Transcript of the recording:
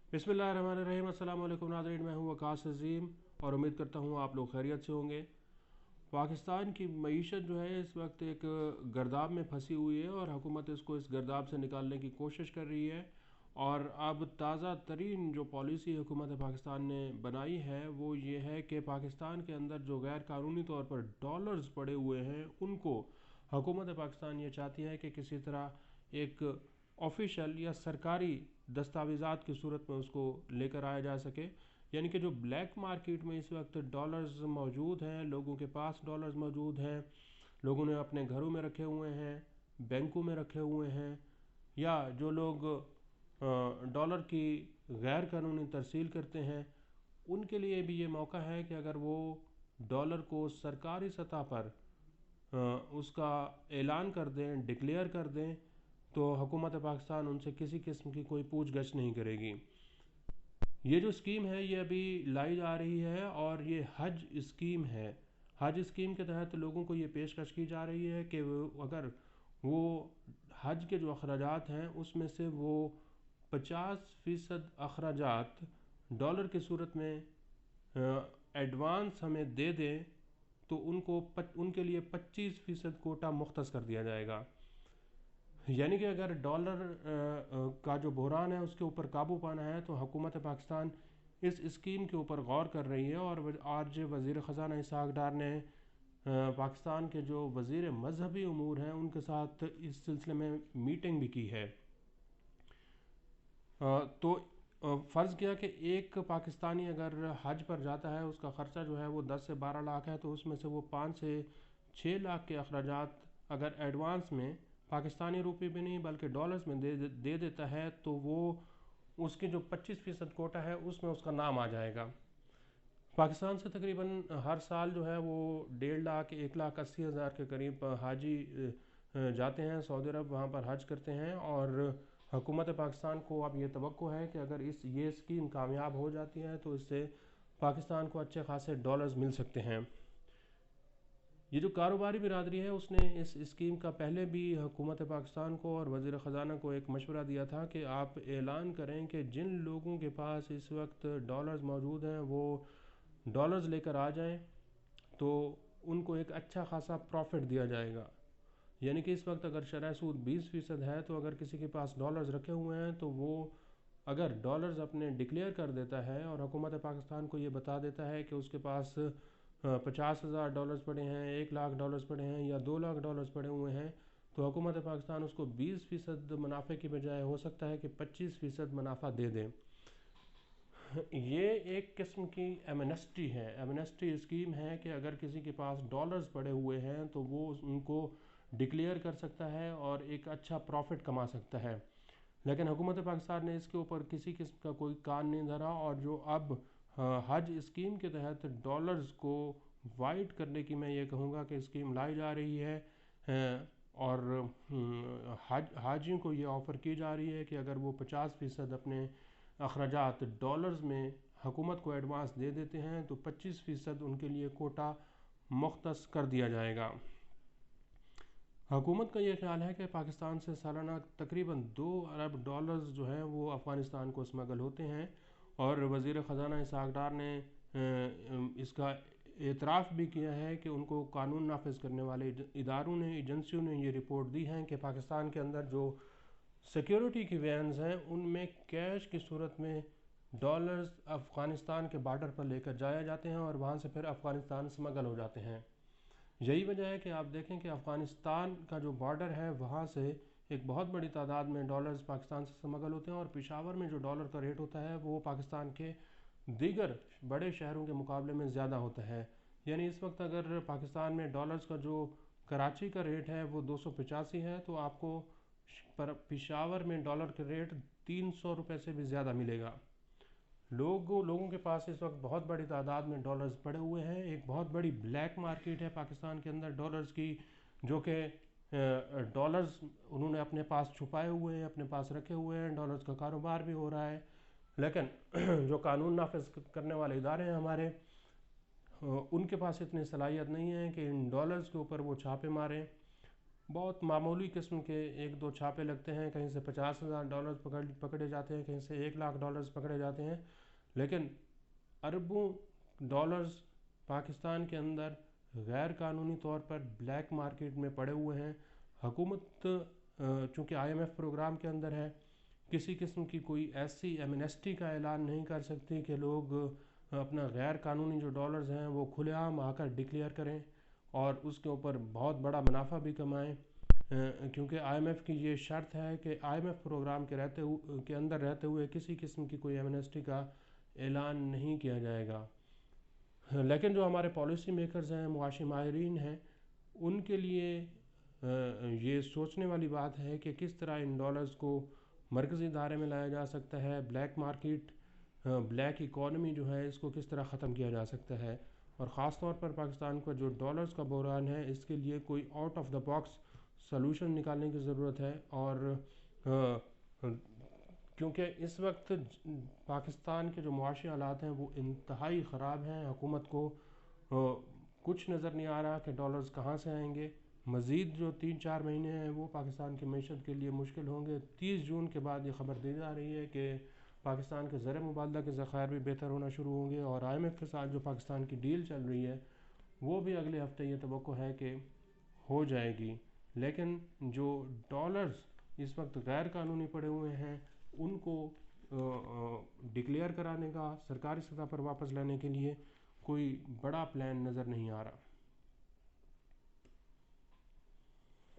बिस्मिल्लाहिर्रहमानिर्रहीम। अस्सलाम वालेकुम नाज़रीन, मैं हूँ वकास अज़ीम और उम्मीद करता हूँ आप लोग खैरियत से होंगे। पाकिस्तान की मईशत जो है इस वक्त एक गर्दाब में फंसी हुई है और हुकूमत इसको इस गर्दाब से निकालने की कोशिश कर रही है। और अब ताज़ा तरीन जो पॉलिसी हुकूमत पाकिस्तान ने बनाई है वो ये है कि पाकिस्तान के अंदर जो गैर कानूनी तौर पर डॉलर्स पड़े हुए हैं उनको हुकूमत पाकिस्तान ये चाहती है कि किसी तरह एक ऑफिशियल या सरकारी दस्तावेज़ात की सूरत में उसको लेकर आया जा सके। यानी कि जो ब्लैक मार्केट में इस वक्त डॉलर्स मौजूद हैं, लोगों के पास डॉलर्स मौजूद हैं, लोगों ने अपने घरों में रखे हुए हैं, बैंकों में रखे हुए हैं, या जो लोग डॉलर की गैर कानूनी तरसील करते हैं उनके लिए भी ये मौका है कि अगर वो डॉलर को सरकारी सतह पर उसका ऐलान कर दें, डिक्लेयर कर दें, तो हुकूमत पाकिस्तान उनसे किसी किस्म की कोई पूछ गछ नहीं करेगी। ये जो स्कीम है ये अभी लाई जा रही है और ये हज स्कीम है। हज स्कीम के तहत लोगों को ये पेशकश की जा रही है कि अगर वो हज के जो अखराजात हैं उसमें से वो 50% अखराजात डॉलर की सूरत में एडवांस हमें दे दें तो उनके लिए 25% कोटा मुख्तस कर दिया जाएगा। यानी कि अगर डॉलर का जो बहरान है उसके ऊपर काबू पाना है तो हुकूमत पाकिस्तान इस स्कीम के ऊपर गौर कर रही है। और आज वज़ीर ख़जाना इसहाक़ डार ने पाकिस्तान के जो वज़ीर मजहबी उमूर हैं उनके साथ इस सिलसिले में मीटिंग भी की है। तो फ़र्ज़ किया कि एक पाकिस्तानी अगर हज पर जाता है उसका ख़र्चा जो है वो 10 से 12 लाख है, तो उसमें से वो 5 से 6 लाख के अखराजात अगर एडवांस में पाकिस्तानी रुपये भी नहीं बल्कि डॉलर्स में दे देता है तो वो उसके जो 25% कोटा है उसमें उसका नाम आ जाएगा। पाकिस्तान से तकरीबन हर साल जो है वो 1.5 लाख 1,80,000 के करीब हाजी जाते हैं सऊदी अरब, वहाँ पर हज करते हैं। और हुकूमत पाकिस्तान को अब ये तवक्को है कि अगर ये स्कीम कामयाब हो जाती है तो इससे पाकिस्तान को अच्छे खासे डॉलर्स मिल सकते हैं। ये जो कारोबारी बिरादरी है उसने इस स्कीम का पहले भी हुकूमत पाकिस्तान को और वज़ीर ख़जाना को एक मशवरा दिया था कि आप ऐलान करें कि जिन लोगों के पास इस वक्त डॉलर्स मौजूद हैं वो डॉलर्स लेकर आ जाएं तो उनको एक अच्छा खासा प्रॉफिट दिया जाएगा। यानी कि इस वक्त अगर शरह सूद 20% है तो अगर किसी के पास डॉलर्स रखे हुए हैं तो वो अगर डॉलर्स अपने डिक्लेयर कर देता है और हुकूमत पाकिस्तान को ये बता देता है कि उसके पास 50,000 डॉलर्स पड़े हैं, 1 लाख डॉलर्स पड़े हैं या 2 लाख डॉलर्स पड़े हुए हैं, तो हुकूमत पाकिस्तान उसको 20% मुनाफे की बजाय हो सकता है कि 25% मुनाफा दे दें। ये एक किस्म की एमनेस्टी है, एमनेस्टी स्कीम है कि अगर किसी के पास डॉलर्स पड़े हुए हैं तो वो उनको डिक्लेयर कर सकता है और एक अच्छा प्रॉफिट कमा सकता है। लेकिन हुकूमत पाकिस्तान ने इसके ऊपर किसी किस्म का कोई कान नहीं धरा और जो अब हज स्कीम के तहत डॉलर्स को वाइट करने की मैं ये कहूँगा कि स्कीम लाई जा रही है और हाजियों को ये ऑफ़र की जा रही है कि अगर वो 50% अपने अखराजात डॉलर्स में हुकूमत को एडवांस दे देते हैं तो 25% उनके लिए कोटा मुख्तस कर दिया जाएगा। हुकूमत का ये ख्याल है कि पाकिस्तान से सालाना तकरीबन 2 अरब डॉलर्स जो हैं वो अफ़गानिस्तान को स्मगल होते हैं। और वज़ीर ख़जाना इसहाक़ डार ने इसका एतराफ़ भी किया है कि उनको कानून नाफिज करने वाले इदारों ने, एजेंसियों ने ये रिपोर्ट दी है कि पाकिस्तान के अंदर जो सिक्योरिटी की वैन्स हैं उनमें कैश की सूरत में डॉलर्स अफ़गानिस्तान के बॉर्डर पर लेकर जाए जाते हैं और वहाँ से फिर अफ़गानिस्तान स्मगल हो जाते हैं। यही वजह है कि आप देखें कि अफ़गानिस्तान का जो बॉर्डर है वहाँ से एक बहुत बड़ी तादाद में डॉलर्स पाकिस्तान से स्मगल होते हैं और पेशावर में जो डॉलर का रेट होता है वो पाकिस्तान के दीगर बड़े शहरों के मुकाबले में ज़्यादा होता है। यानी इस वक्त अगर पाकिस्तान में डॉलर्स का जो कराची का रेट है वो 285 है तो आपको पेशावर में डॉलर का रेट 300 रुपये से भी ज़्यादा मिलेगा। लोगों के पास इस वक्त बहुत बड़ी तादाद में डॉलर्स पड़े हुए हैं। एक बहुत बड़ी ब्लैक मार्केट है पाकिस्तान के अंदर डॉलर्स की, जो कि डॉलर्स उन्होंने अपने पास छुपाए हुए हैं, अपने पास रखे हुए हैं, डॉलर्स का कारोबार भी हो रहा है। लेकिन जो कानून नाफिज करने वाले इदारे हैं हमारे, उनके पास इतनी सलाहियत नहीं है कि इन डॉलर्स के ऊपर वो छापे मारें। بہت معمولی قسم کے ایک دو چھاپے لگتے ہیں، کہیں سے $50,000 پکڑے جاتے ہیں، کہیں سے $1,00,000 پکڑے جاتے ہیں، لیکن اربوں ڈالرز پاکستان کے اندر غیر قانونی طور پر بلیک مارکیٹ میں پڑے ہوئے ہیں۔ حکومت چونکہ آئی ایم ایف پروگرام کے اندر ہے، کسی قسم کی کوئی ایسی ایمنیسٹی کا اعلان نہیں کر سکتی کہ لوگ اپنا غیر قانونی جو ڈالرز ہیں وہ کھلے عام آ کر ڈکلیئر کریں اور اس کے اوپر بہت بڑا منافع بھی کمائیں، کیونکہ آئی ایم ایف کی یہ شرط ہے کہ آئی ایم ایف پروگرام کے اندر رہتے ہوئے کسی قسم کی کوئی ایمنیسٹی کا اعلان نہیں کیا جائے گا۔ لیکن جو ہمارے پالیسی میکرز ہیں، معاشی ماہرین ہیں، ان کے لیے یہ سوچنے والی بات ہے کہ کس طرح ان ڈالرز کو مرکزی دھارے میں لایا جا سکتا ہے، بلیک مارکیٹ، بلیک اکانومی جو ہے اس کو کس طرح ختم کیا جا سکتا ہے، اور خاص طور پر پاکستان کا جو ڈالرز کا بحران ہے اس کے لیے کوئی out of the box solution نکالنے کی ضرورت ہے۔ اور کیونکہ اس وقت پاکستان کے جو معاشی حالات ہیں وہ انتہائی خراب ہیں، حکومت کو کچھ نظر نہیں آ رہا کہ ڈالرز کہاں سے آئیں گے۔ مزید جو 3-4 مہینے ہیں وہ پاکستان کی معیشت کے لیے مشکل ہوں گے۔ 30 جون کے بعد یہ خبر دی جا رہی ہے کہ پاکستان کے زر مبادلہ کے ذخائر بھی بہتر ہونا شروع ہوں گے، اور آئی ایم ایف کے ساتھ جو پاکستان کی ڈیل چل رہی ہے وہ بھی اگلے ہفتے یہ توقع ہے کہ ہو جائے گی۔ لیکن جو ڈالرز اس وقت غیر قانونی پڑے ہوئے ہیں ان کو ڈکلیئر کرانے کا، سرکاری سطح پر واپس لانے کے لیے کوئی بڑا پلان نظر نہیں آ رہا۔